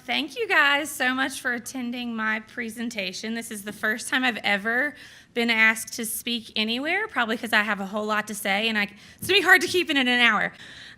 Thank you guys so much for attending my presentation. This is the first time I've ever been asked to speak anywhere, probably because I have a whole lot to say, and it's going to be hard to keep it in an hour.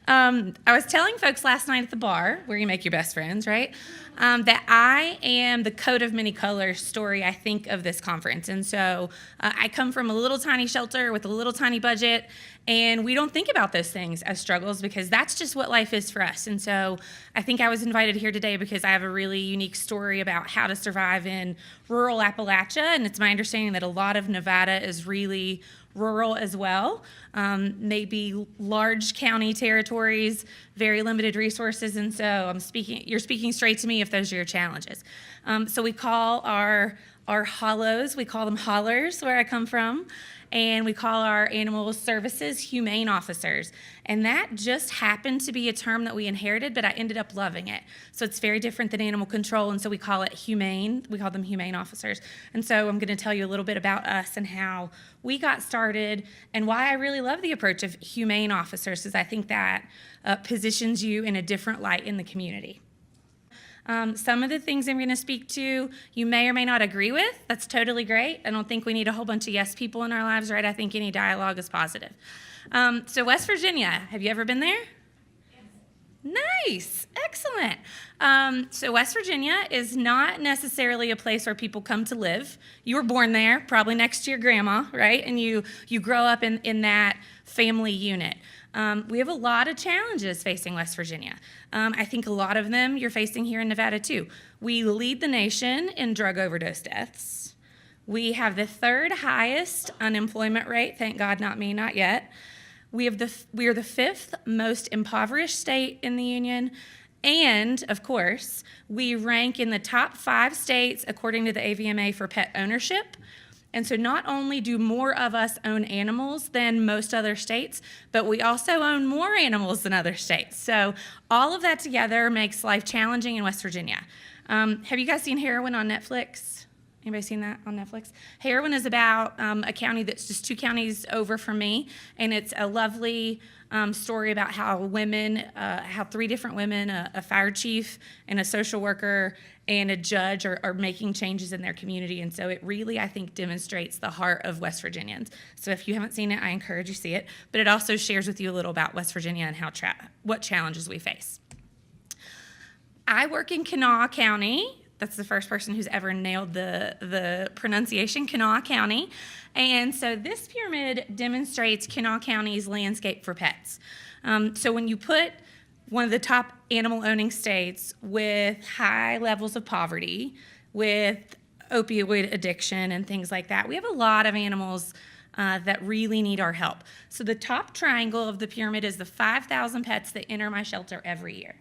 I was telling folks last night at the bar, where you make your best friends, right, that I am the coat of many colors story, I think, of this conference. And so I come from a little tiny shelter with a little tiny budget, and we don't think about those things as struggles because that's just what life is for us. And so I think I was invited here today because I have a really unique story about how to survive in rural Appalachia, and it's my understanding that a lot of Nevada is really rural as well, maybe large county territories, very limited resources, and so you're speaking straight to me if those are your challenges. So we call our hollows, we call them Hollers, where I come from, and we call our animal services Humane Officers. And that just happened to be a term that we inherited, but I ended up loving it. So it's very different than animal control, and so we call it humane. We call them Humane Officers. And so I'm going to tell you a little bit about us and how we got started and why I really love the approach of Humane Officers, because I think that positions you in a different light in the community. Some of the things I'm going to speak to you may or may not agree with. That's totally great. I don't think we need a whole bunch of yes people in our lives, right? I think any dialogue is positive. So West Virginia, have you ever been there? Yes. Nice. Excellent. So West Virginia is not necessarily a place where people come to live. You were born there, probably next to your grandma, right? And you grow up in that family unit. We have a lot of challenges facing West Virginia. I think a lot of them you're facing here in Nevada too. We lead the nation in drug overdose deaths. We have the third highest unemployment rate. Thank God, not me, not yet. We are the fifth most impoverished state in the union. And, of course, we rank in the top 5 states according to the AVMA for pet ownership. And so not only do more of us own animals than most other states, but we also own more animals than other states. So all of that together makes life challenging in West Virginia. Have you guys seen Heroin on Netflix? Anybody seen that on Netflix? Heroin is about a county that's just 2 counties over from me, and it's a lovely story about how 3 different women, a fire chief and a social worker and a judge are making changes in their community. And so it really, I think, demonstrates the heart of West Virginians. So if you haven't seen it, I encourage you to see it. But it also shares with you a little about West Virginia and what challenges we face. I work in Kanawha County. That's the first person who's ever nailed the pronunciation, Kanawha County. And so this pyramid demonstrates Kanawha County's landscape for pets. So when you put one of the top animal-owning states with high levels of poverty, with opioid addiction and things like that, we have a lot of animals that really need our help. So the top triangle of the pyramid is the 5,000 pets that enter my shelter every year.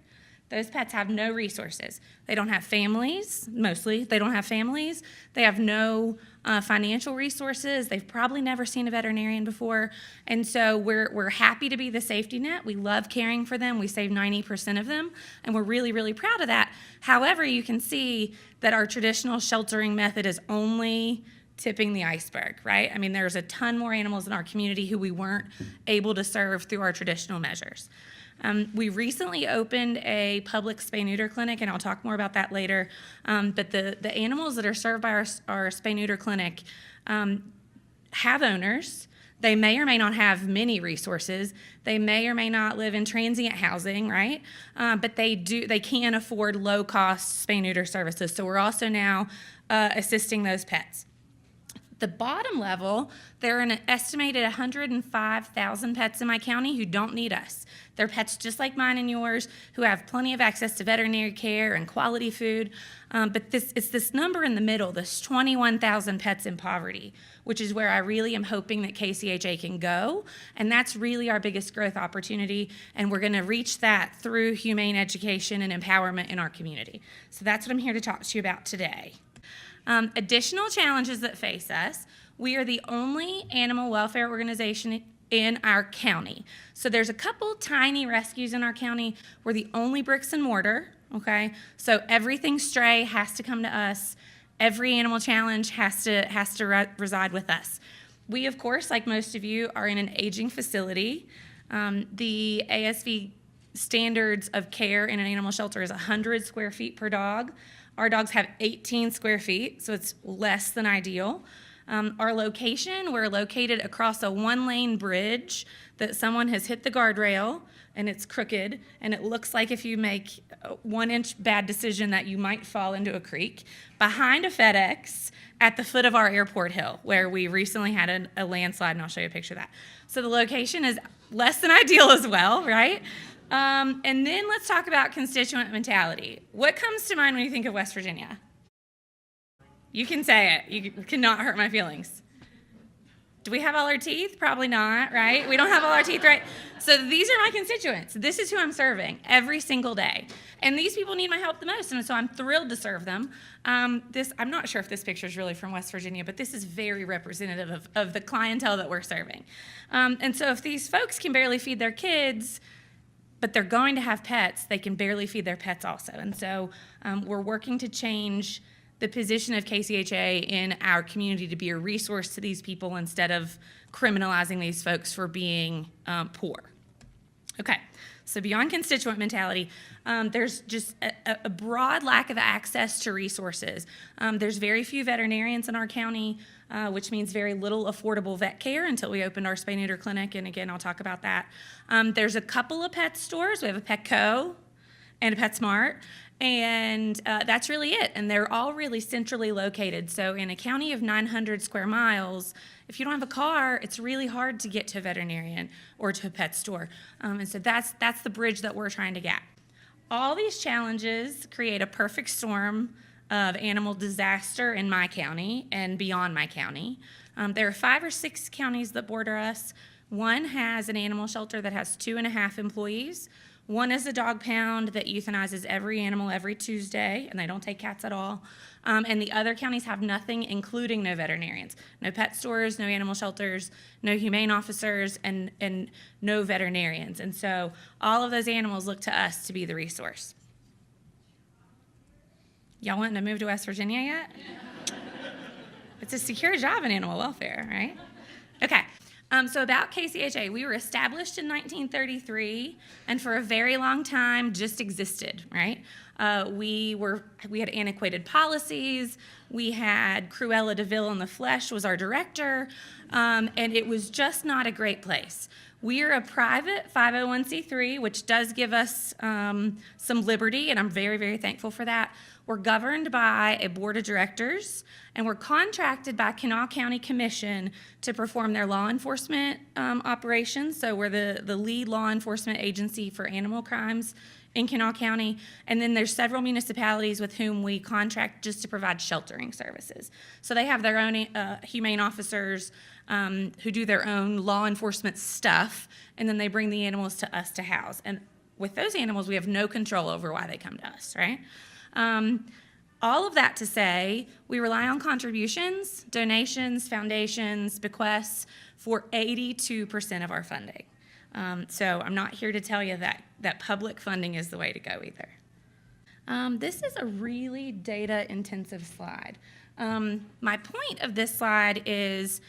Those pets have no resources. They don't have families, mostly. They don't have families. They have no financial resources. They've probably never seen a veterinarian before. And so we're happy to be the safety net. We love caring for them. We save 90% of them, and we're really, really proud of that. However, you can see that our traditional sheltering method is only tipping the iceberg, right? I mean, there's a ton more animals in our community who we weren't able to serve through our traditional measures. We recently opened a public spay-neuter clinic, and I'll talk more about that later. But the animals that are served by our spay-neuter clinic have owners. They may or may not have many resources. They may or may not live in transient housing, right? But they can afford low-cost spay-neuter services. So we're also now assisting those pets. The bottom level, there are an estimated 105,000 pets in my county who don't need us. They're pets just like mine and yours who have plenty of access to veterinary care and quality food. But it's this number in the middle, this 21,000 pets in poverty, which is where I really am hoping that KCHA can go. And that's really our biggest growth opportunity. And we're going to reach that through humane education and empowerment in our community. So that's what I'm here to talk to you about today. Additional challenges that face us: we are the only animal welfare organization in our county. So there's a couple tiny rescues in our county. We're the only bricks and mortar, okay? So everything stray has to come to us. Every animal challenge has to reside with us. We, of course, like most of you, are in an aging facility. The ASV standards of care in an animal shelter is 100 square feet per dog. Our dogs have 18 square feet, so it's less than ideal. Our location, we're located across a one-lane bridge that someone has hit the guardrail, and it's crooked, and it looks like if you make a 1-inch bad decision that you might fall into a creek, behind a FedEx at the foot of our airport hill, where we recently had a landslide, and I'll show you a picture of that. So the location is less than ideal as well, right? And then let's talk about constituent mentality. What comes to mind when you think of West Virginia? You can say it. You cannot hurt my feelings. Do we have all our teeth? Probably not, right? We don't have all our teeth, right? So these are my constituents. This is who I'm serving every single day. And these people need my help the most, and so I'm thrilled to serve them. I'm not sure if this picture is really from West Virginia, but this is very representative of the clientele that we're serving. And so if these folks can barely feed their kids, but they're going to have pets, they can barely feed their pets also. And so we're working to change the position of KCHA in our community to be a resource to these people instead of criminalizing these folks for being poor. Okay, so beyond constituent mentality, there's just a broad lack of access to resources. There's very few veterinarians in our county, which means very little affordable vet care until we opened our spay-neuter clinic, and again, I'll talk about that. There's a couple of pet stores. We have a Petco and a PetSmart, and that's really it, and they're all really centrally located. So in a county of 900 square miles, if you don't have a car, it's really hard to get to a veterinarian or to a pet store, and so that's the bridge that we're trying to gap. All these challenges create a perfect storm of animal disaster in my county and beyond my county. There are 5 or 6 counties that border us. One has an animal shelter that has 2.5 employees. One is a dog pound that euthanizes every animal every Tuesday, and they don't take cats at all. And the other counties have nothing, including no veterinarians. No pet stores, no animal shelters, no humane officers, and no veterinarians. And so all of those animals look to us to be the resource. Y'all wanting to move to West Virginia yet? It's a secure job in animal welfare, right? Okay. So about KCHA, we were established in 1933, and for a very long time just existed, right? We had antiquated policies. We had Cruella DeVille in the flesh was our director, and it was just not a great place. We are a private 501c3, which does give us some liberty, and I'm very, very thankful for that. We're governed by a board of directors, and we're contracted by Kanawha County Commission to perform their law enforcement operations. So we're the lead law enforcement agency for animal crimes in Kanawha County. And then there's several municipalities with whom we contract just to provide sheltering services. So they have their own humane officers who do their own law enforcement stuff, and then they bring the animals to us to house. And with those animals, we have no control over why they come to us, right? All of that to say, we rely on contributions, donations, foundations, bequests for 82% of our funding. So I'm not here to tell you that public funding is the way to go either. This is a really data-intensive slide. My point of this slide is,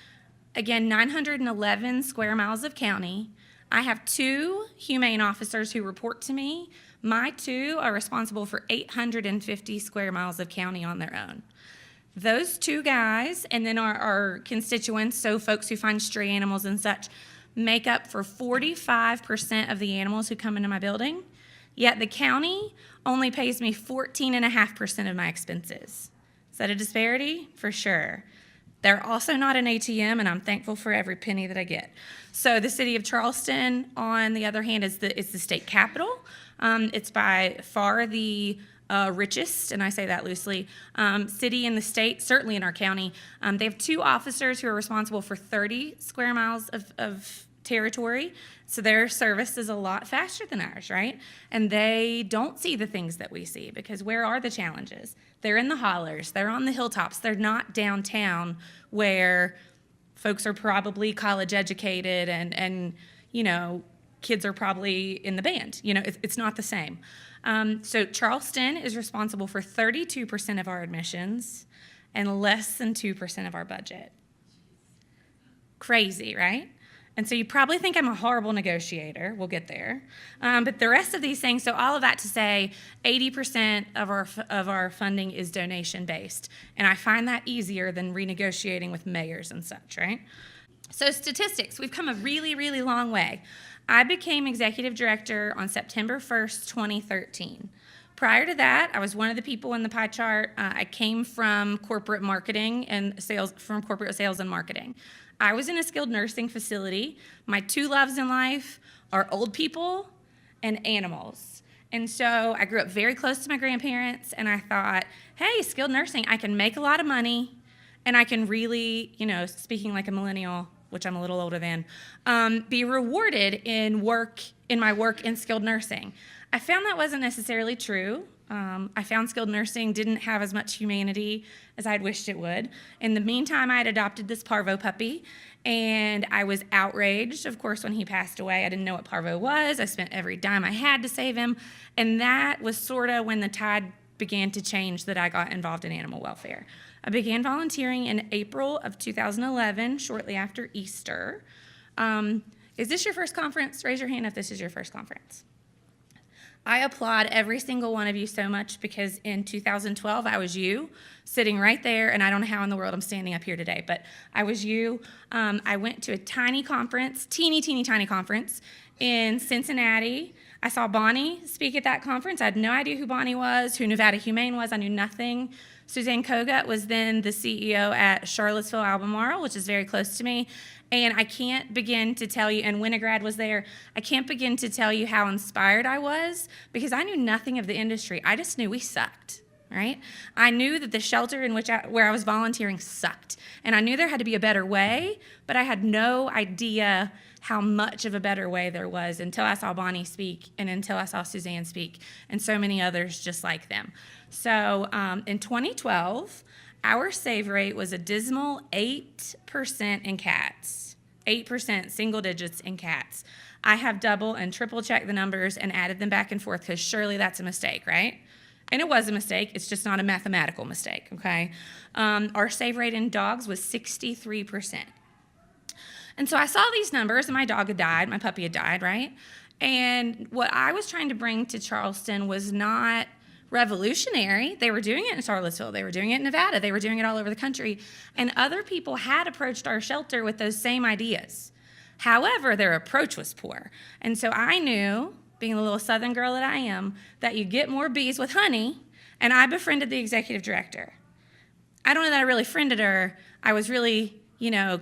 again, 911 square miles of county. I have 2 humane officers who report to me. My 2 are responsible for 850 square miles of county on their own. Those 2 guys, and then our constituents, so folks who find stray animals and such, make up for 45% of the animals who come into my building, yet the county only pays me 14.5% of my expenses. Is that a disparity? For sure. They're also not an ATM, and I'm thankful for every penny that I get. So the city of Charleston, on the other hand, is the state capital. It's by far the richest, and I say that loosely, city in the state, certainly in our county. They have 2 officers who are responsible for 30 square miles of territory, so their service is a lot faster than ours, right? And they don't see the things that we see, because where are the challenges? They're in the hollers, they're on the hilltops, they're not downtown where folks are probably college educated and you know, kids are probably in the band. You know, it's not the same. So Charleston is responsible for 32% of our admissions and less than 2% of our budget. Crazy, right? And so you probably think I'm a horrible negotiator. We'll get there. But the rest of these things, so all of that to say, 80% of our funding is donation-based. And I find that easier than renegotiating with mayors and such, right? So statistics, we've come a really, really long way. I became executive director on September 1st, 2013. Prior to that, I was one of the people in the pie chart. I came from corporate marketing and sales, from corporate sales and marketing. I was in a skilled nursing facility. My two loves in life are old people and animals. And so I grew up very close to my grandparents, and I thought, hey, skilled nursing, I can make a lot of money, and I can really, speaking like a millennial, which I'm a little older than, be rewarded in my work in skilled nursing. I found that wasn't necessarily true. I found skilled nursing didn't have as much humanity as I'd wished it would. In the meantime, I had adopted this parvo puppy, and I was outraged, of course, when he passed away. I didn't know what parvo was. I spent every dime I had to save him, and that was sort of when the tide began to change that I got involved in animal welfare. I began volunteering in April of 2011, shortly after Easter. Is this your first conference? Raise your hand if this is your first conference. I applaud every single one of you so much because in 2012, I was you sitting right there, and I don't know how in the world I'm standing up here today, but I was you. I went to a tiny conference, teeny tiny conference in Cincinnati. I saw Bonnie speak at that conference. I had no idea who Bonnie was, who Nevada Humane was. I knew nothing. Suzanne Kogut was then the CEO at Charlottesville, Albemarle, which is very close to me. And I can't begin to tell you, and Winograd was there, I can't begin to tell you how inspired I was because I knew nothing of the industry. I just knew we sucked, right? I knew that the shelter in where I was volunteering sucked. And I knew there had to be a better way, but I had no idea how much of a better way there was until I saw Bonnie speak and until I saw Suzanne speak and so many others just like them. So in 2012, our save rate was a dismal 8% in cats, 8%, single digits in cats. I have double and triple checked the numbers and added them back and forth because surely that's a mistake, right? And it was a mistake. It's just not a mathematical mistake, okay? Our save rate in dogs was 63%. And so I saw these numbers, and my dog had died, my puppy had died, right? And what I was trying to bring to Charleston was not revolutionary. They were doing it in Charlottesville. They were doing it in Nevada. They were doing it all over the country. And other people had approached our shelter with those same ideas. However, their approach was poor. And so I knew, being the little Southern girl that I am, that you get more bees with honey, and I befriended the executive director. I don't know that I really friended her. I was really,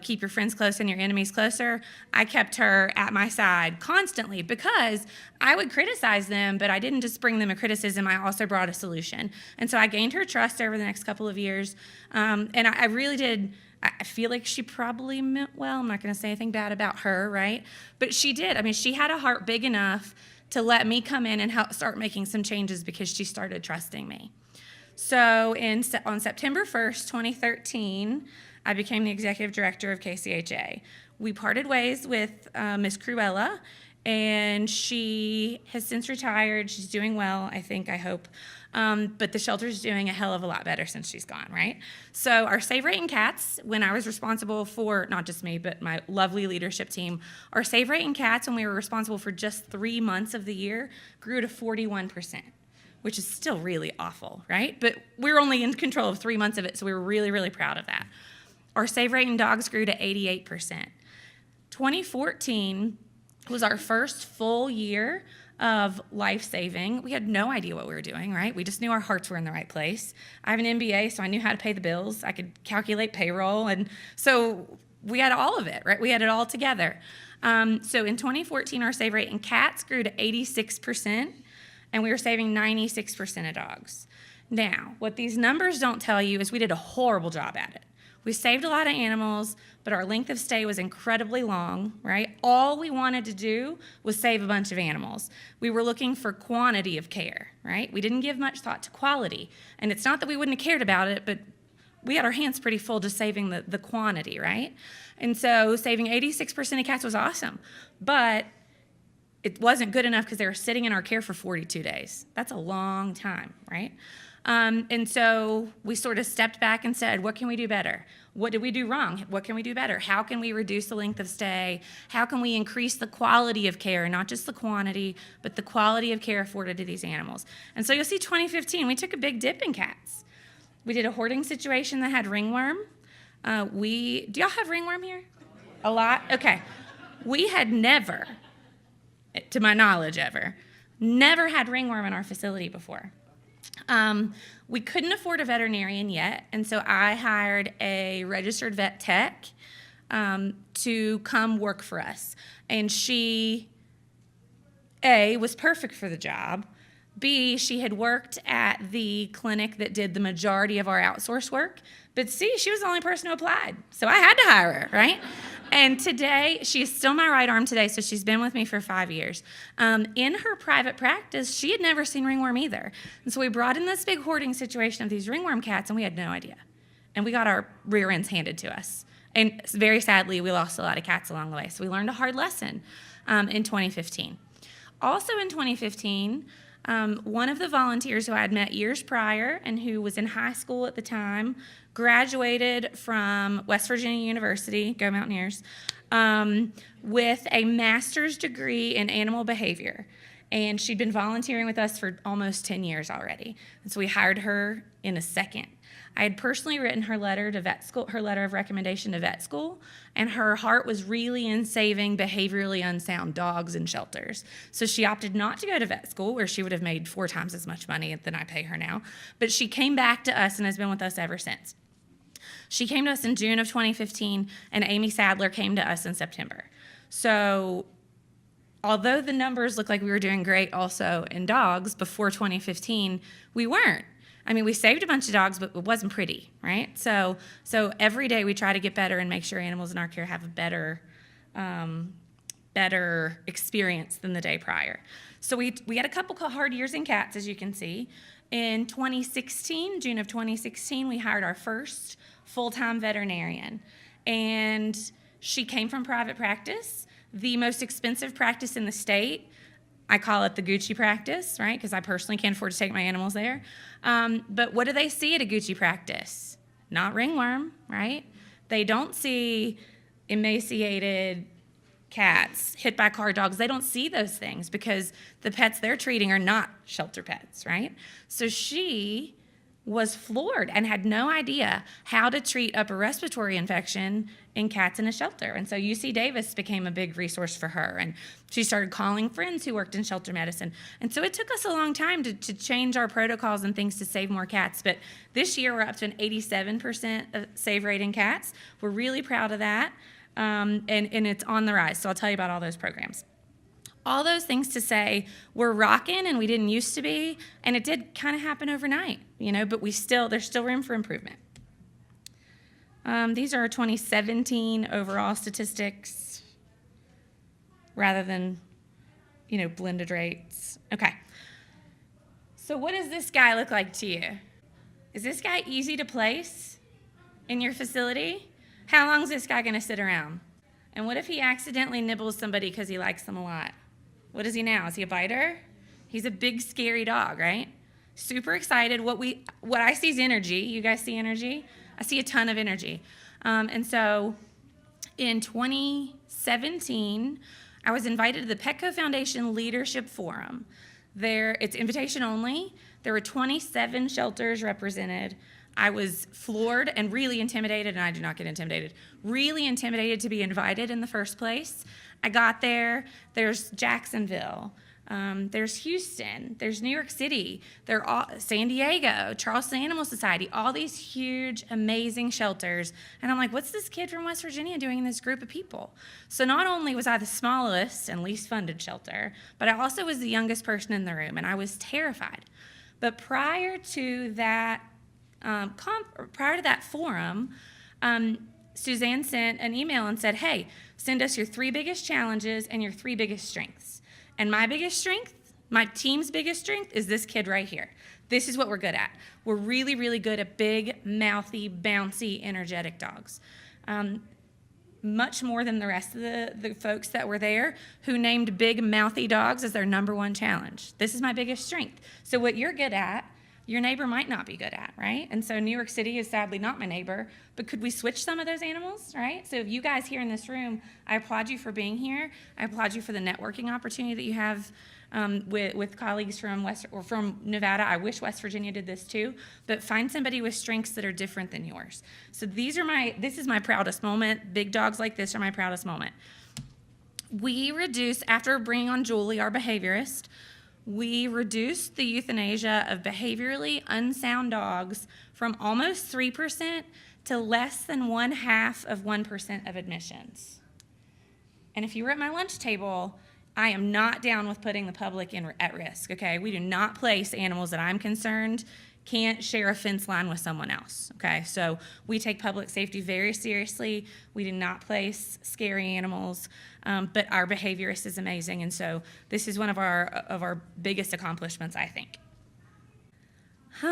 keep your friends close and your enemies closer. I kept her at my side constantly because I would criticize them, but I didn't just bring them a criticism. I also brought a solution. And so I gained her trust over the next couple of years. And I really did. I feel like she probably meant well. I'm not going to say anything bad about her, right? But she did. I mean, she had a heart big enough to let me come in and help start making some changes because she started trusting me. So on September 1st, 2013, I became the executive director of KCHA. We parted ways with Miss Cruella, and she has since retired. She's doing well, I hope. But the shelter's doing a hell of a lot better since she's gone, right? So our save rate in cats, when I was responsible for, not just me, but my lovely leadership team, our save rate in cats when we were responsible for just 3 months of the year grew to 41%. Which is still really awful, right? But we're only in control of 3 months of it, so we were really, really proud of that. Our save rate in dogs grew to 88%. 2014 was our first full year of life-saving. We had no idea what we were doing, right? We just knew our hearts were in the right place. I have an MBA, so I knew how to pay the bills. I could calculate payroll, and so we had all of it, right? We had it all together. So in 2014, our save rate in cats grew to 86%. And we were saving 96% of dogs. Now, what these numbers don't tell you is we did a horrible job at it. We saved a lot of animals, but our length of stay was incredibly long, right? All we wanted to do was save a bunch of animals. We were looking for quantity of care, right? We didn't give much thought to quality. And it's not that we wouldn't have cared about it, but we had our hands pretty full just saving the quantity, right? And so saving 86% of cats was awesome. But it wasn't good enough because they were sitting in our care for 42 days. That's a long time, right? And so we sort of stepped back and said, what can we do better? What did we do wrong? What can we do better? How can we reduce the length of stay? How can we increase the quality of care, not just the quantity, but the quality of care afforded to these animals? And so you'll see 2015, we took a big dip in cats. We did a hoarding situation that had ringworm. Do y'all have ringworm here? A lot? Okay. We had never, to my knowledge never had ringworm in our facility before. We couldn't afford a veterinarian yet, and so I hired a registered vet tech to come work for us. And she, A, was perfect for the job. B, she had worked at the clinic that did the majority of our outsource work. But C, she was the only person who applied, so I had to hire her, right? And today, she's still my right arm today, so she's been with me for 5 years. In her private practice, she had never seen ringworm either. And so we brought in this big hoarding situation of these ringworm cats, and we had no idea. And we got our rear ends handed to us. And very sadly, we lost a lot of cats along the way. So we learned a hard lesson in 2015. Also in 2015, one of the volunteers who I had met years prior and who was in high school at the time graduated from West Virginia University, go Mountaineers, with a master's degree in animal behavior. And she'd been volunteering with us for almost 10 years already. And so we hired her in a second. I had personally written her letter to vet school, her letter of recommendation to vet school, and her heart was really in saving behaviorally unsound dogs in shelters. So she opted not to go to vet school, where she would have made 4 times as much money than I pay her now. But she came back to us and has been with us ever since. She came to us in June of 2015, and Amy Sadler came to us in September. So although the numbers look like we were doing great also in dogs before 2015, we weren't. I mean, we saved a bunch of dogs, but it wasn't pretty, right? So every day we try to get better and make sure animals in our care have a better experience than the day prior. So we had a couple hard years in cats, as you can see. In 2016, June of 2016, we hired our first full-time veterinarian. And she came from private practice, the most expensive practice in the state. I call it the Gucci practice, right? Because I personally can't afford to take my animals there. But what do they see at a Gucci practice? Not ringworm, right? They don't see emaciated cats, hit by car dogs. They don't see those things because the pets they're treating are not shelter pets, right? So she was floored and had no idea how to treat upper respiratory infection in cats in a shelter. And so UC Davis became a big resource for her. And she started calling friends who worked in shelter medicine. And so it took us a long time to change our protocols and things to save more cats. But this year we're up to an 87% save rate in cats. We're really proud of that. And it's on the rise. So I'll tell you about all those programs. All those things to say we're rocking and we didn't used to be, and it did kind of happen overnight, but there's still room for improvement. These are our 2017 overall statistics rather than, blended rates. Okay. So what does this guy look like to you? Is this guy easy to place in your facility? How long is this guy going to sit around? And what if he accidentally nibbles somebody because he likes them a lot? What is he now? Is he a biter? He's a big, scary dog, right? Super excited. What I see is energy. You guys see energy? I see a ton of energy. And so in 2017, I was invited to the Petco Foundation Leadership Forum. It's invitation only. There were 27 shelters represented. I was floored and really intimidated, and I do not get intimidated, really intimidated to be invited in the first place. I got there. There's Jacksonville. There's Houston. There's New York City. San Diego, Charleston Animal Society, all these huge, amazing shelters. And I'm like, what's this kid from West Virginia doing in this group of people? So not only was I the smallest and least funded shelter, but I also was the youngest person in the room, and I was terrified. But prior to that forum, Suzanne sent an email and said, hey, send us your 3 biggest challenges and your 3 biggest strengths. And my biggest strength, my team's biggest strength, is this kid right here. This is what we're good at. We're really, really good at big, mouthy, bouncy, energetic dogs. Much more than the rest of the folks that were there who named big, mouthy dogs as their number 1 challenge. This is my biggest strength. So what you're good at, your neighbor might not be good at, right? And so New York City is sadly not my neighbor, but could we switch some of those animals, right? So if you guys here in this room, I applaud you for being here. I applaud you for the networking opportunity that you have with colleagues from Nevada. I wish West Virginia did this too, but find somebody with strengths that are different than yours. So this is my proudest moment. Big dogs like this are my proudest moment. We reduced, after bringing on Julie, our behaviorist, we reduced the euthanasia of behaviorally unsound dogs from almost 3% to less than 0.5% of admissions. And if you were at my lunch table, I am not down with putting the public at risk, okay? We do not place animals that I'm concerned can't share a fence line with someone else, okay? So we take public safety very seriously. We do not place scary animals, but our behaviorist is amazing, and so this is one of our biggest accomplishments, I think.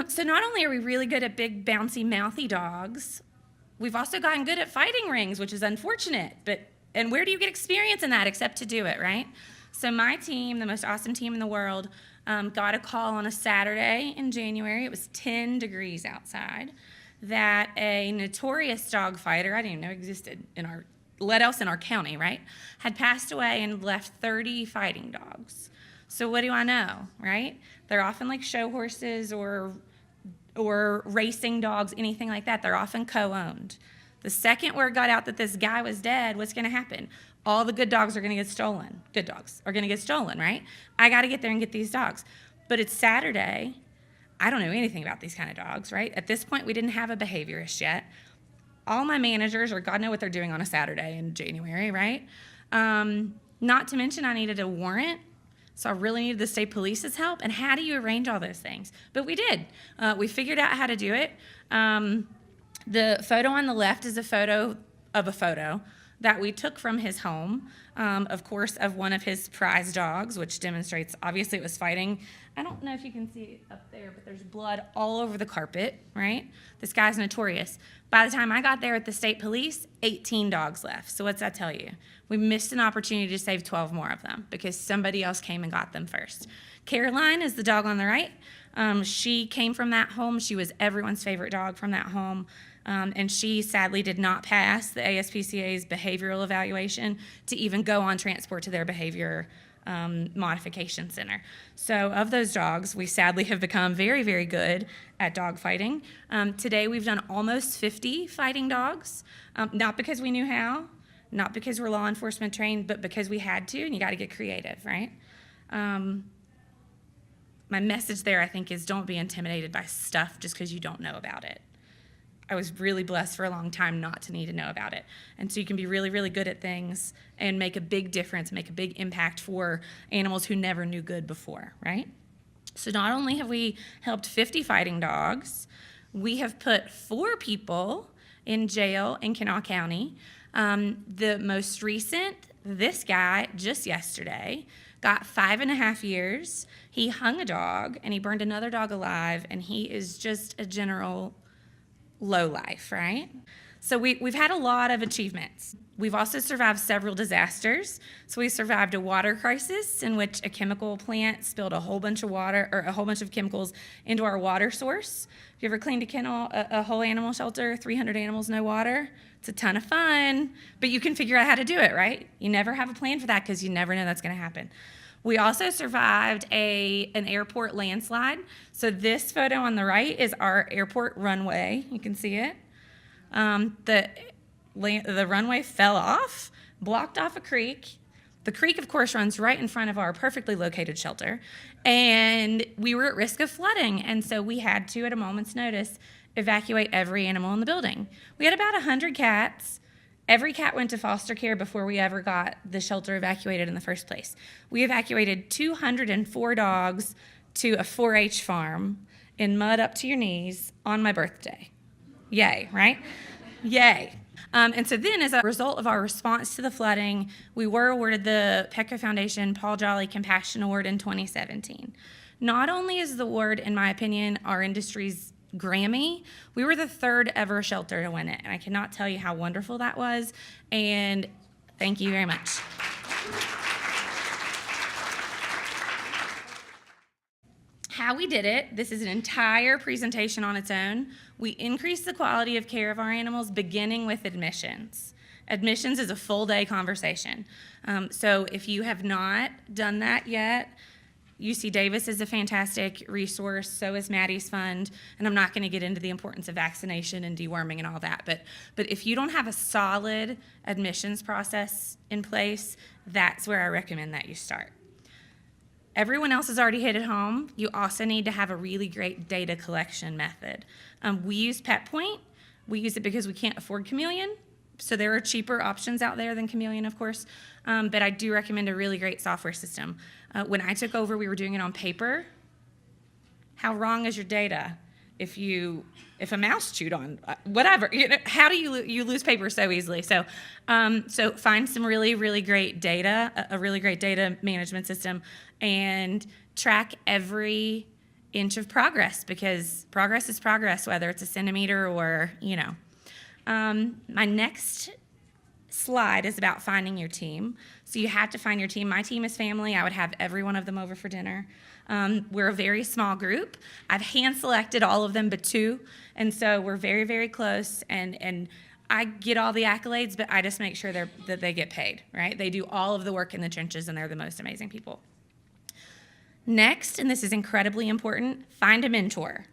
So not only are we really good at big, bouncy, mouthy dogs, we've also gotten good at fighting rings, which is unfortunate, and where do you get experience in that except to do it, right? So my team, the most awesome team in the world, got a call on a Saturday in January. It was 10 degrees outside, that a notorious dog fighter, I didn't even know existed let else in our county, right, had passed away and left 30 fighting dogs. So what do I know, right? They're often like show horses or racing dogs, anything like that. They're often co-owned. The second word got out that this guy was dead, what's going to happen? All the good dogs are going to get stolen. Good dogs are going to get stolen, right? I got to get there and get these dogs. But it's Saturday. I don't know anything about these kind of dogs, right? At this point, we didn't have a behaviorist yet. All my managers, or God know what they're doing on a Saturday in January, right? Not to mention I needed a warrant, so I really needed the state police's help. And how do you arrange all those things? But we did. We figured out how to do it. The photo on the left is a photo that we took from his home, of course, of one of his prize dogs, which demonstrates, obviously, it was fighting. I don't know if you can see it up there, but there's blood all over the carpet, right? This guy's notorious. By the time I got there at the state police, 18 dogs left. So what's that tell you? We missed an opportunity to save 12 more of them because somebody else came and got them first. Caroline is the dog on the right. She came from that home. She was everyone's favorite dog from that home. And she sadly did not pass the ASPCA's behavioral evaluation to even go on transport to their behavior modification center. So of those dogs, we sadly have become very, very good at dog fighting. Today we've done almost 50 fighting dogs, not because we knew how, not because we're law enforcement trained, but because we had to, and you got to get creative, right? My message there, I think, is don't be intimidated by stuff just because you don't know about it. I was really blessed for a long time not to need to know about it. And so you can be really, really good at things and make a big difference, make a big impact for animals who never knew good before, right? So not only have we helped 50 fighting dogs, we have put 4 people in jail in Kanawha County. The most recent, this guy, just yesterday, got 5.5 years. He hung a dog, and he burned another dog alive, and he is just a general low life, right? So we've had a lot of achievements. We've also survived several disasters. So we survived a water crisis in which a chemical plant spilled a whole bunch of water, or a whole bunch of chemicals into our water source. Have you ever cleaned a kennel, a whole animal shelter, 300 animals, no water? It's a ton of fun, but you can figure out how to do it, right? You never have a plan for that because you never know that's going to happen. We also survived an airport landslide. So this photo on the right is our airport runway. You can see it. The runway fell off, blocked off a creek. The creek, of course, runs right in front of our perfectly located shelter. And we were at risk of flooding. And so we had to, at a moment's notice, evacuate every animal in the building. We had about 100 cats. Every cat went to foster care before we ever got the shelter evacuated in the first place. We evacuated 204 dogs to a 4-H farm in mud up to your knees on my birthday. Yay, right? Yay. And so then, as a result of our response to the flooding, we were awarded the Petco Foundation Paul Jolly Compassion Award in 2017. Not only is the award, in my opinion, our industry's Grammy, we were the 3rd ever shelter to win it, and I cannot tell you how wonderful that was, and thank you very much. how we did it, this is an entire presentation on its own. We increased the quality of care of our animals beginning with admissions. Admissions is a full day conversation. So if you have not done that yet, UC Davis is a fantastic resource, so is Maddie's fund, and I'm not going to get into the importance of vaccination and deworming and all that, but if you don't have a solid admissions process in place, that's where I recommend that you start. Everyone else has already hit it home. You also need to have a really great data collection method. We use PetPoint. We use it because we can't afford Chameleon, so there are cheaper options out there than Chameleon, of course, but I do recommend a really great software system. When I took over, we were doing it on paper. How wrong is your data if a mouse chewed on whatever? How do you lose paper so easily? So find some really, really great data, a really great data management system, and track every inch of progress, because progress is progress, whether it's a centimeter or, My next slide is about finding your team. So you have to find your team. My team is family. I would have every one of them over for dinner. We're a very small group. I've hand-selected all of them but 2, and so we're very, very close, and I get all the accolades, but I just make sure that they get paid, right? They do all of the work in the trenches, and they're the most amazing people. Next, and this is incredibly important, find a mentor.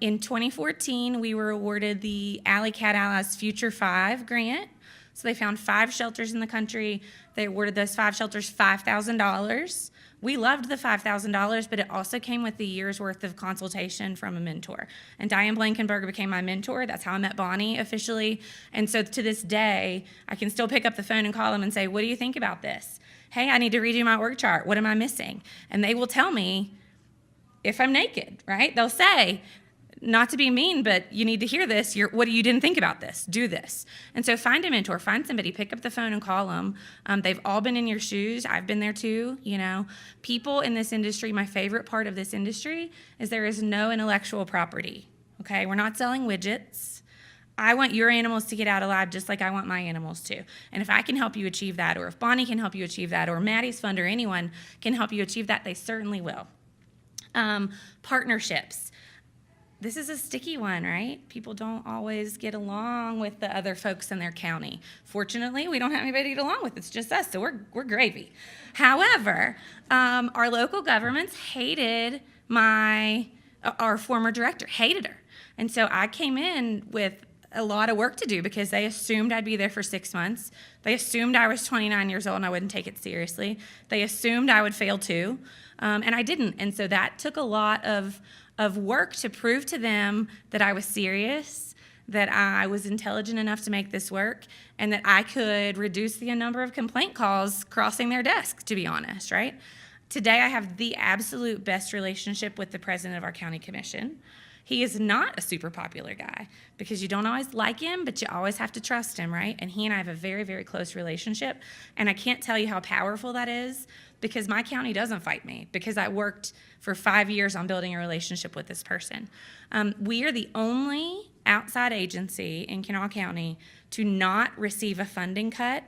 In 2014, we were awarded the Alley Cat Allies Future 5 grant. So they found 5 shelters in the country. They awarded those 5 shelters $5,000. We loved the $5,000, but it also came with a year's worth of consultation from a mentor. And Diane Blankenberg became my mentor. That's how I met Bonnie officially. And so to this day, I can still pick up the phone and call them and say, what do you think about this? Hey, I need to redo my org chart. What am I missing? And they will tell me if I'm naked, right? They'll say, not to be mean, but you need to hear this. What you didn't think about this? Do this. And so find a mentor, find somebody, pick up the phone and call them. They've all been in your shoes. I've been there too. People in this industry, my favorite part of this industry is there is no intellectual property. Okay, we're not selling widgets. I want your animals to get out alive just like I want my animals to. And if I can help you achieve that, or if Bonnie can help you achieve that, or Maddie's fund or anyone can help you achieve that, they certainly will. Partnerships. This is a sticky one, right? People don't always get along with the other folks in their county. Fortunately, we don't have anybody to get along with. It's just us, so we're gravy. However, our local governments hated our former director, hated her. And so I came in with a lot of work to do because they assumed I'd be there for 6 months. They assumed I was 29 years old and I wouldn't take it seriously. They assumed I would fail too, and I didn't. And so that took a lot of work to prove to them that I was serious, that I was intelligent enough to make this work, and that I could reduce the number of complaint calls crossing their desk, to be honest, right? Today I have the absolute best relationship with the president of our county commission. He is not a super popular guy because you don't always like him, but you always have to trust him, right? And he and I have a very, very close relationship, and I can't tell you how powerful that is because my county doesn't fight me because I worked for 5 years on building a relationship with this person. We are the only outside agency in Kanawha County to not receive a funding cut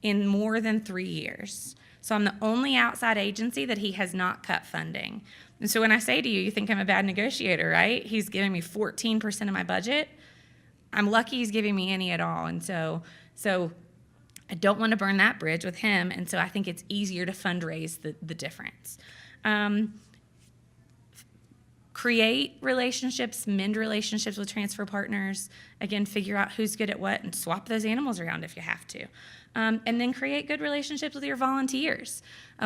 in more than 3 years. So I'm the only outside agency that he has not cut funding. And so when I say to you, you think I'm a bad negotiator, right? He's giving me 14% of my budget. I'm lucky he's giving me any at all. And so I don't want to burn that bridge with him. And so I think it's easier to fundraise the difference. Create relationships, mend relationships with transfer partners. Again, figure out who's good at what and swap those animals around if you have to. And then create good relationships with your volunteers.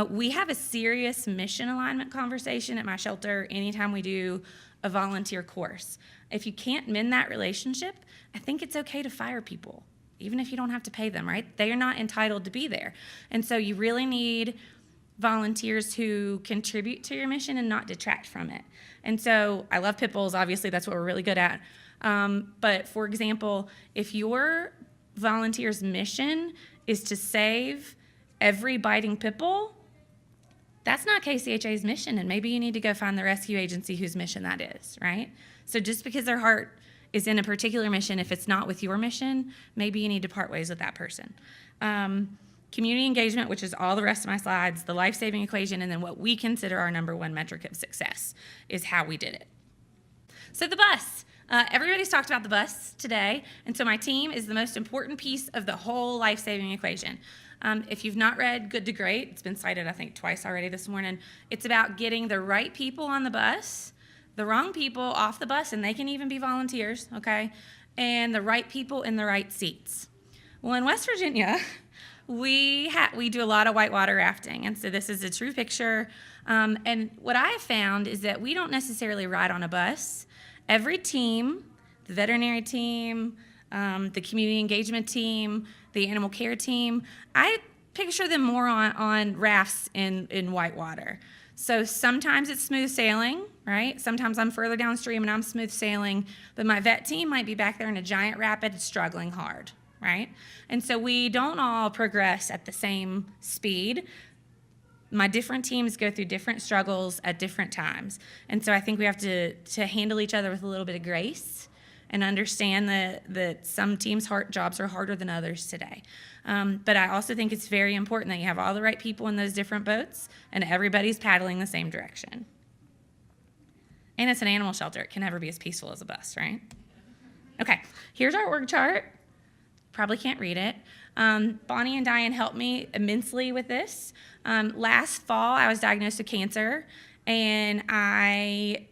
We have a serious mission alignment conversation at my shelter anytime we do a volunteer course. If you can't mend that relationship, I think it's okay to fire people, even if you don't have to pay them, right? They are not entitled to be there. And so you really need volunteers who contribute to your mission and not detract from it. And so I love pit bulls, obviously, that's what we're really good at. But for example, if your volunteer's mission is to save every biting pit bull, that's not KCHA's mission, and maybe you need to go find the rescue agency whose mission that is, right? So just because their heart is in a particular mission, if it's not with your mission, maybe you need to part ways with that person. community engagement, which is all the rest of my slides, the life-saving equation, and then what we consider our number one metric of success is how we did it. So the bus. Everybody's talked about the bus today, and so my team is the most important piece of the whole life-saving equation. If you've not read Good to Great, it's been cited, I think, twice already this morning. It's about getting the right people on the bus, the wrong people off the bus, and they can even be volunteers, okay, and the right people in the right seats. Well, in West Virginia, we do a lot of whitewater rafting, and so this is a true picture. And what I have found is that we don't necessarily ride on a bus. Every team, the veterinary team, the community engagement team, the animal care team, I picture them more on rafts in whitewater. So sometimes it's smooth sailing, right? Sometimes I'm further downstream and I'm smooth sailing, but my vet team might be back there in a giant rapid struggling hard, right? And so we don't all progress at the same speed. My different teams go through different struggles at different times. And so I think we have to handle each other with a little bit of grace and understand that some teams' jobs are harder than others today. But I also think it's very important that you have all the right people in those different boats and everybody's paddling the same direction. And it's an animal shelter. It can never be as peaceful as a bus, right? Okay, here's our org chart. Probably can't read it. Bonnie and Diane helped me immensely with this. Last fall, I was diagnosed with cancer, and I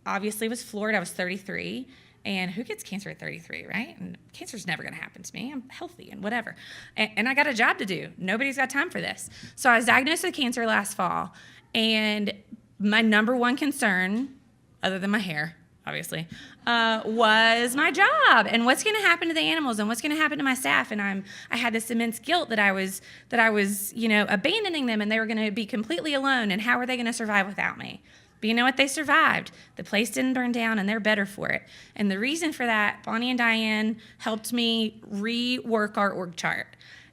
obviously was floored. I was 33, and who gets cancer at 33, right? And cancer's never going to happen to me. I'm healthy and whatever. And I got a job to do. Nobody's got time for this. So I was diagnosed with cancer last fall, and my number one concern, other than my hair, obviously, was my job and what's going to happen to the animals and what's going to happen to my staff. And I had this immense guilt that I was, abandoning them and they were going to be completely alone. And how are they going to survive without me? But you know what? They survived. The place didn't burn down and they're better for it. And the reason for that, Bonnie and Diane helped me rework our org chart.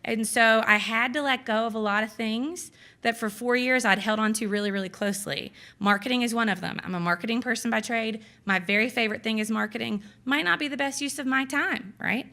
And so I had to let go of a lot of things that for 4 years I'd held on to really, really closely. Marketing is one of them. I'm a marketing person by trade. My very favorite thing is marketing. Might not be the best use of my time, right?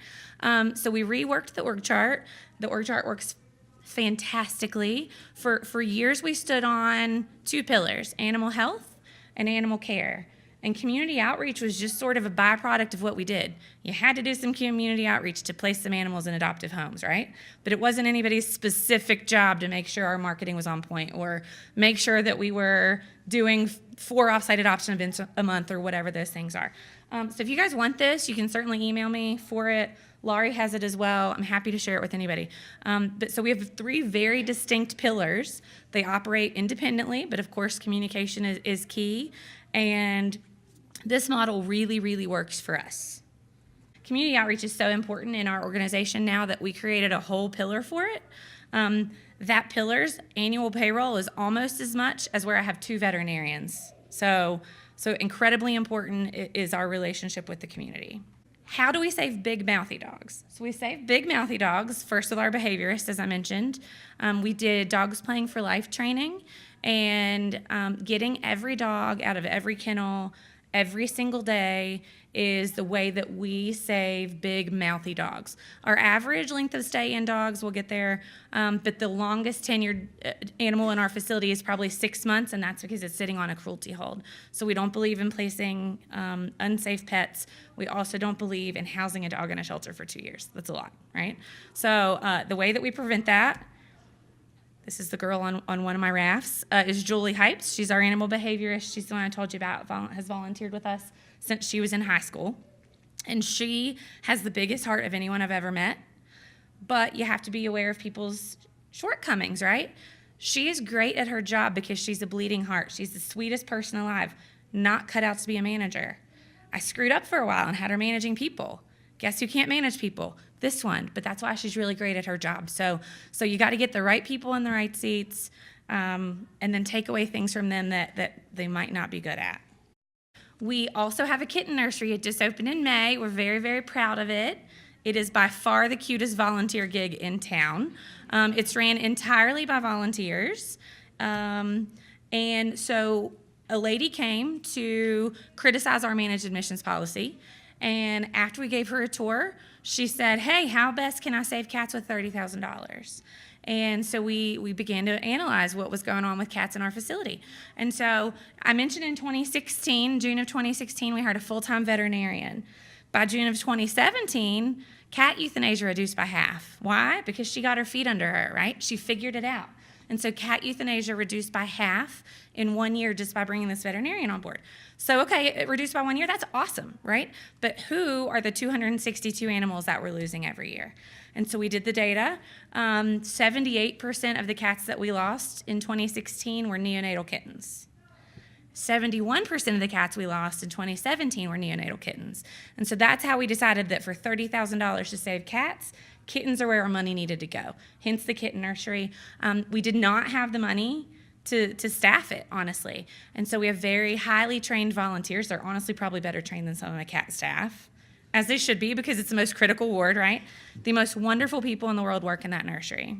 So we reworked the org chart. The org chart works fantastically. For years we stood on two pillars, animal health and animal care. And community outreach was just sort of a byproduct of what we did. You had to do some community outreach to place some animals in adoptive homes, right? But it wasn't anybody's specific job to make sure our marketing was on point or make sure that we were doing 4 offsite adoption events a month or whatever those things are. So if you guys want this, you can certainly email me for it. Laurie has it as well. I'm happy to share it with anybody. So we have 3 very distinct pillars. They operate independently, but of course communication is key. And this model really, really works for us. Community outreach is so important in our organization now that we created a whole pillar for it. That pillar's annual payroll is almost as much as where I have 2 veterinarians. So incredibly important is our relationship with the community. How do we save big mouthy dogs? So we save big mouthy dogs first with our behaviorists, as I mentioned. We did Dogs Playing for Life training and getting every dog out of every kennel every single day is the way that we save big mouthy dogs. Our average length of stay in dogs, we'll get there, but the longest tenured animal in our facility is probably 6 months, and that's because it's sitting on a cruelty hold. So we don't believe in placing unsafe pets. We also don't believe in housing a dog in a shelter for 2 years. That's a lot, right? So the way that we prevent that, this is the girl on one of my rafts, is Julie Hypes. She's our animal behaviorist. She's the one I told you about, has volunteered with us since she was in high school. And she has the biggest heart of anyone I've ever met. But you have to be aware of people's shortcomings, right? She is great at her job because she's a bleeding heart. She's the sweetest person alive, not cut out to be a manager. I screwed up for a while and had her managing people. Guess who can't manage people? This one, but that's why she's really great at her job. So you got to get the right people in the right seats, and then take away things from them that they might not be good at. We also have a kitten nursery. It just opened in May. We're very, very proud of it. It is by far the cutest volunteer gig in town. It's ran entirely by volunteers. And so a lady came to criticize our managed admissions policy. And after we gave her a tour, she said, hey, how best can I save cats with $30,000? And so we began to analyze what was going on with cats in our facility. And so I mentioned in 2016, June of 2016, we hired a full-time veterinarian. By June of 2017, cat euthanasia reduced by half. Why? Because she got her feet under her, right? She figured it out. And so cat euthanasia reduced by half in 1 year just by bringing this veterinarian on board. So, okay, it reduced by 1 year, that's awesome, right? But who are the 262 animals that we're losing every year? And so we did the data. 78% of the cats that we lost in 2016 were neonatal kittens. 71% of the cats we lost in 2017 were neonatal kittens. And so that's how we decided that for $30,000 to save cats, kittens are where our money needed to go, hence the kitten nursery. We did not have the money to staff it, honestly. And so we have very highly trained volunteers. They're honestly probably better trained than some of my cat staff, as they should be, because it's the most critical ward, right? The most wonderful people in the world work in that nursery.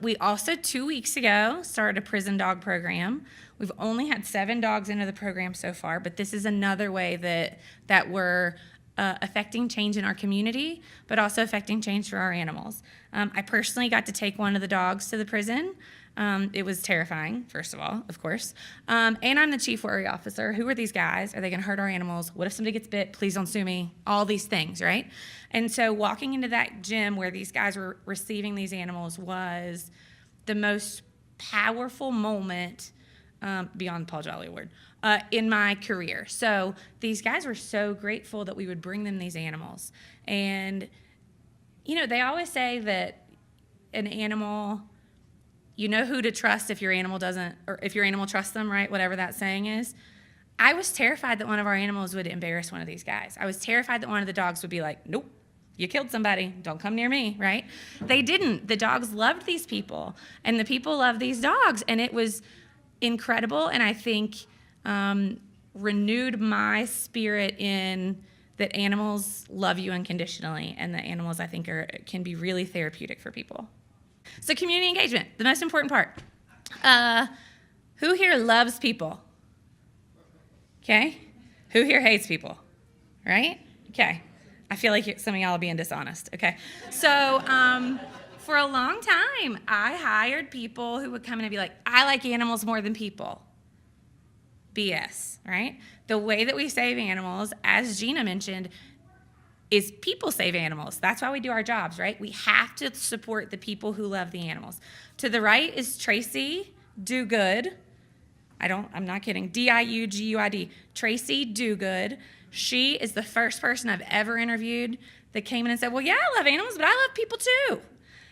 We also, 2 weeks ago, started a prison dog program. We've only had 7 dogs into the program so far, but this is another way that we're affecting change in our community, but also affecting change for our animals. I personally got to take one of the dogs to the prison. It was terrifying, first of all, of course. And I'm the chief worry officer. Who are these guys? Are they going to hurt our animals? What if somebody gets bit? Please don't sue me. All these things, right? And so walking into that gym where these guys were receiving these animals was the most powerful moment, beyond the Paul Jolly Award, in my career. So these guys were so grateful that we would bring them these animals. And, you know, they always say that an animal, you know who to trust if your animal doesn't, or if your animal trusts them, right? Whatever that saying is. I was terrified that one of our animals would embarrass one of these guys. I was terrified that one of the dogs would be like, nope, you killed somebody, don't come near me, right? They didn't. The dogs loved these people, and the people loved these dogs, and it was incredible, and I think renewed my spirit in that animals love you unconditionally, and that animals, I think, can be really therapeutic for people. So community engagement, the most important part. Who here loves people? Okay. Who here hates people? Right? Okay. I feel like some of y'all are being dishonest. Okay. So for a long time, I hired people who would come in and be like, I like animals more than people. BS, right? The way that we save animals, as Gina mentioned, is people save animals. That's why we do our jobs, right? We have to support the people who love the animals. To the right is Tracy Dogood. I'm not kidding. Diuguid. Tracy Dogood. She is the first person I've ever interviewed that came in and said, well, yeah, I love animals, but I love people too.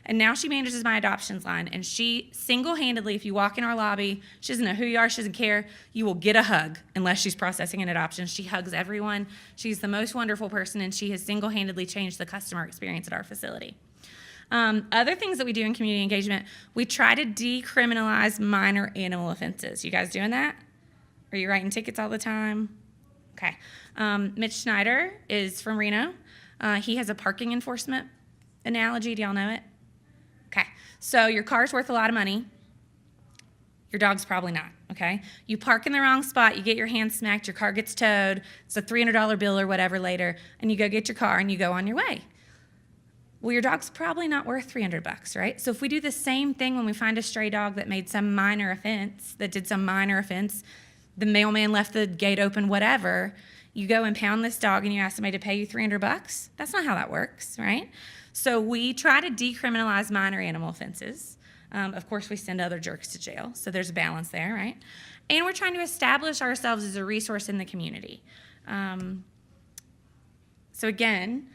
And now she manages my adoptions line. And she single-handedly, if you walk in our lobby, she doesn't know who you are, she doesn't care, you will get a hug unless she's processing an adoption. She hugs everyone. She's the most wonderful person, and she has single-handedly changed the customer experience at our facility. Other things that we do in community engagement, we try to decriminalize minor animal offenses. You guys doing that? Are you writing tickets all the time? Okay. Mitch Schneider is from Reno. He has a parking enforcement analogy. Do y'all know it? Okay. So your car's worth a lot of money. Your dog's probably not, okay? You park in the wrong spot, you get your hand smacked, your car gets towed, it's a $300 bill or whatever later, and you go get your car and you go on your way. Well, your dog's probably not worth $300, right? So if we do the same thing when we find a stray dog that made some minor offense, the mailman left the gate open, whatever, you go and pound this dog and you ask somebody to pay you $300? That's not how that works, right? So we try to decriminalize minor animal offenses. Of course, we send other jerks to jail, so there's a balance there, right? And we're trying to establish ourselves as a resource in the community. So again,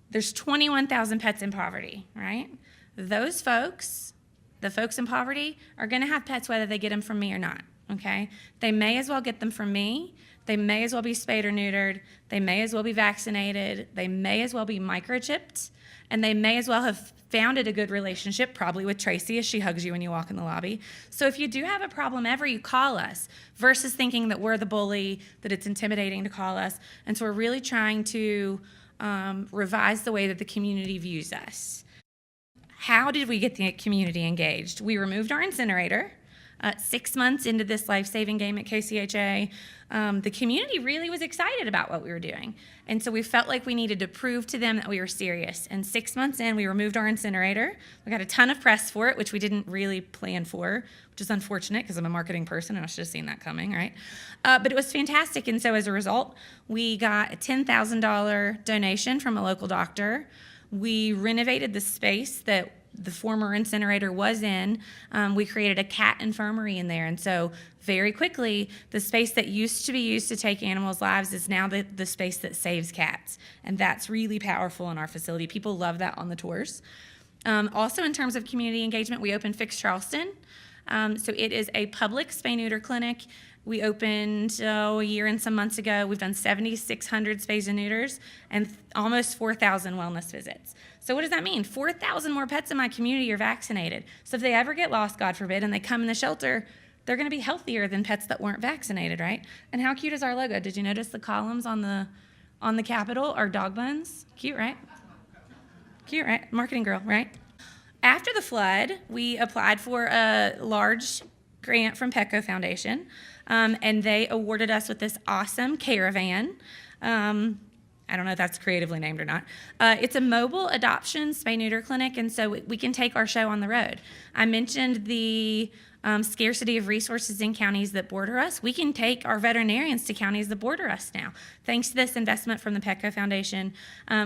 there's 21,000 pets in poverty, right? Those folks, the folks in poverty, are going to have pets whether they get them from me or not, okay? They may as well get them from me. They may as well be spayed or neutered. They may as well be vaccinated. They may as well be microchipped. And they may as well have founded a good relationship, probably with Tracy, as she hugs you when you walk in the lobby. So if you do have a problem ever, you call us, versus thinking that we're the bully, that it's intimidating to call us. And so we're really trying to revise the way that the community views us. How did we get the community engaged? We removed our incinerator. 6 months into this life-saving game at KCHA, the community really was excited about what we were doing. And so we felt like we needed to prove to them that we were serious. And 6 months in, we removed our incinerator. We got a ton of press for it, which we didn't really plan for, which is unfortunate because I'm a marketing person and I should have seen that coming, right? But it was fantastic. And so as a result, we got a $10,000 donation from a local doctor. We renovated the space that the former incinerator was in. We created a cat infirmary in there. And so very quickly, the space that used to be used to take animals' lives is now the space that saves cats. And that's really powerful in our facility. People love that on the tours. Also, in terms of community engagement, we opened Fix Charleston. So it is a public spay-neuter clinic. We opened a year and some months ago. We've done 7,600 spays and neuters and almost 4,000 wellness visits. So what does that mean? 4,000 more pets in my community are vaccinated. So if they ever get lost, God forbid, and they come in the shelter, they're going to be healthier than pets that weren't vaccinated, right? And how cute is our logo? Did you notice the columns on the Capitol are dog bones? Cute, right? Cute, right? Marketing girl, right? After the flood, we applied for a large grant from Petco Foundation, and they awarded us with this awesome caravan. I don't know if that's creatively named or not. It's a mobile adoption spay-neuter clinic, and so we can take our show on the road. I mentioned the scarcity of resources in counties that border us. We can take our veterinarians to counties that border us now, thanks to this investment from the Petco Foundation.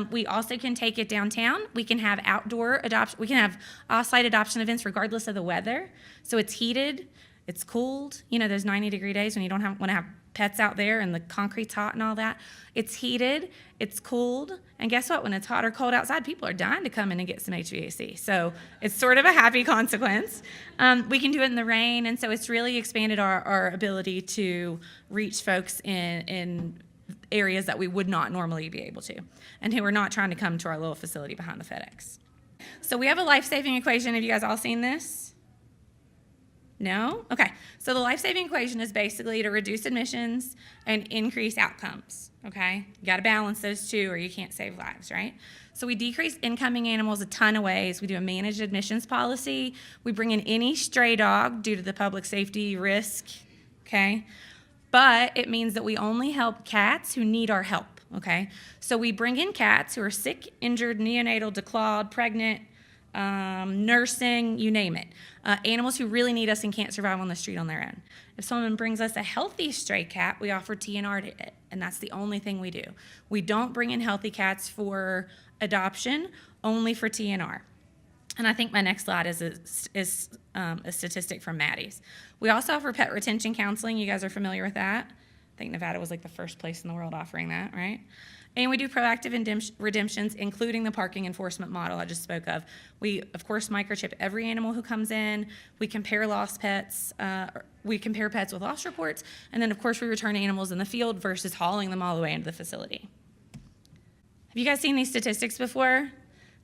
We also can take it downtown. We can have outdoor adoption. We can have off-site adoption events regardless of the weather. So it's heated, it's cooled. You know, those 90-degree days when you don't want to have pets out there and the concrete's hot and all that. It's heated, it's cooled, and guess what? When it's hot or cold outside, people are dying to come in and get some HVAC. So it's sort of a happy consequence. We can do it in the rain, and so it's really expanded our ability to reach folks in areas that we would not normally be able to, and who are not trying to come to our little facility behind the FedEx. So we have a life-saving equation. Have you guys all seen this? No? Okay. So the life-saving equation is basically to reduce admissions and increase outcomes, okay? You got to balance those two or you can't save lives, right? So we decrease incoming animals a ton of ways. We do a managed admissions policy. We bring in any stray dog due to the public safety risk, okay? But it means that we only help cats who need our help, okay? So we bring in cats who are sick, injured, neonatal, declawed, pregnant, nursing, you name it. Animals who really need us and can't survive on the street on their own. If someone brings us a healthy stray cat, we offer TNR to it, and that's the only thing we do. We don't bring in healthy cats for adoption, only for TNR. And I think my next slide is a statistic from Maddie's. We also offer pet retention counseling. You guys are familiar with that? I think Nevada was like the first place in the world offering that, right? And we do proactive redemptions, including the parking enforcement model I just spoke of. We, of course, microchip every animal who comes in. We compare lost pets. We compare pets with loss reports. And then, of course, we return animals in the field versus hauling them all the way into the facility. Have you guys seen these statistics before?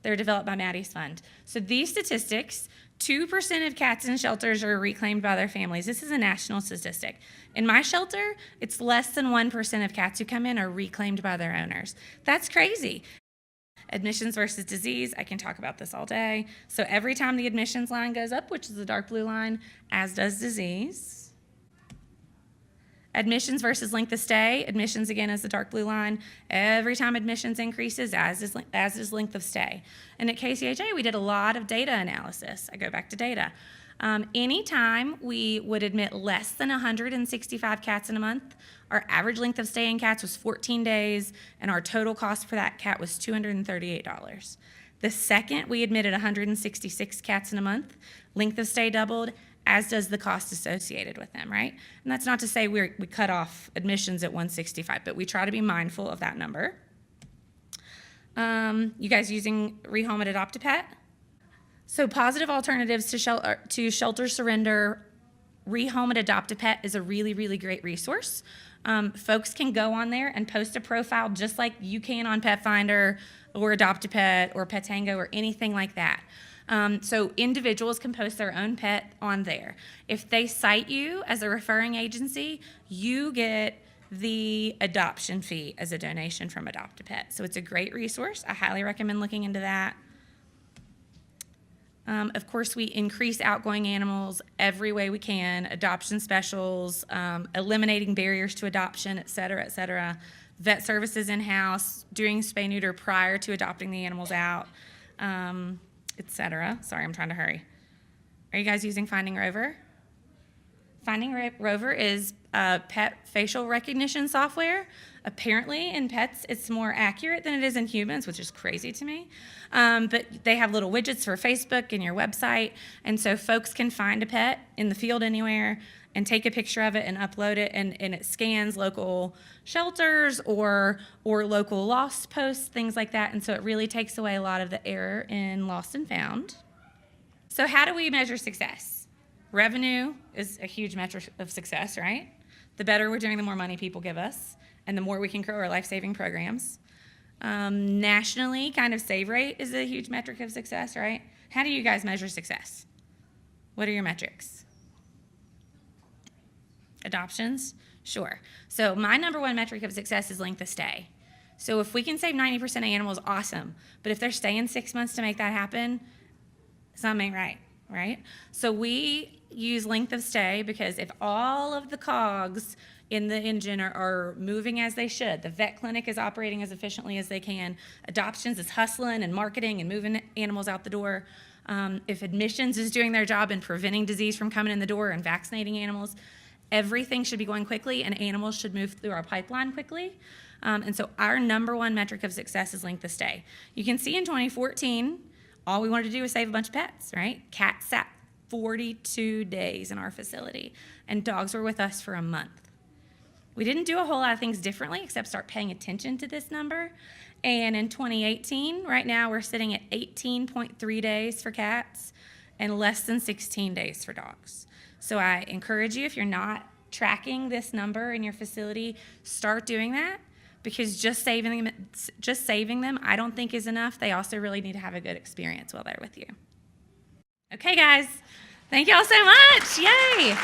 They're developed by Maddie's fund. So these statistics, 2% of cats in shelters are reclaimed by their families. This is a national statistic. In my shelter, it's less than 1% of cats who come in are reclaimed by their owners. That's crazy. Admissions versus disease, I can talk about this all day. So every time the admissions line goes up, which is the dark blue line, as does disease. Admissions versus length of stay, admissions again is the dark blue line. Every time admissions increases, as is length of stay. And at KCHA, we did a lot of data analysis. I go back to data. Anytime we would admit less than 165 cats in a month, our average length of stay in cats was 14 days, and our total cost for that cat was $238. The second we admitted 166 cats in a month, length of stay doubled, as does the cost associated with them, right? And that's not to say we cut off admissions at 165, but we try to be mindful of that number. You guys using Rehome and Adopt a Pet? So positive alternatives to shelter surrender, Rehome and Adopt a Pet is a really, really great resource. Folks can go on there and post a profile just like you can on Pet Finder or Adopt a Pet or Petango or anything like that. So individuals can post their own pet on there. If they cite you as a referring agency, you get the adoption fee as a donation from Adopt a Pet. So it's a great resource. I highly recommend looking into that. Of course, we increase outgoing animals every way we can, adoption specials, eliminating barriers to adoption, et cetera, vet services in-house, doing spay-neuter prior to adopting the animals out, et cetera. Sorry, I'm trying to hurry. Are you guys using Finding Rover? Finding Rover is pet facial recognition software. Apparently, in pets, it's more accurate than it is in humans, which is crazy to me. But they have little widgets for Facebook and your website, and so folks can find a pet in the field anywhere and take a picture of it and upload it, and it scans local shelters or local lost posts, things like that, and so it really takes away a lot of the error in lost and found. So how do we measure success? Revenue is a huge metric of success, right? The better we're doing, the more money people give us, and the more we can grow our life-saving programs. Nationally, kind of save rate is a huge metric of success, right? How do you guys measure success? What are your metrics? Adoptions? Sure. So my number one metric of success is length of stay. So if we can save 90% of animals, awesome. But if they're staying 6 months to make that happen, something ain't right? So we use length of stay because if all of the cogs in the engine are moving as they should, the vet clinic is operating as efficiently as they can, adoptions is hustling and marketing and moving animals out the door, if admissions is doing their job and preventing disease from coming in the door and vaccinating animals, everything should be going quickly and animals should move through our pipeline quickly. And so our number one metric of success is length of stay. You can see in 2014, all we wanted to do was save a bunch of pets, right? Cats sat 42 days in our facility, and dogs were with us for a month. We didn't do a whole lot of things differently except start paying attention to this number. And in 2018, right now we're sitting at 18.3 days for cats and less than 16 days for dogs. So I encourage you, if you're not tracking this number in your facility, start doing that, because just saving them, I don't think is enough. They also really need to have a good experience while they're with you. Okay, guys, thank y'all so much. Yay.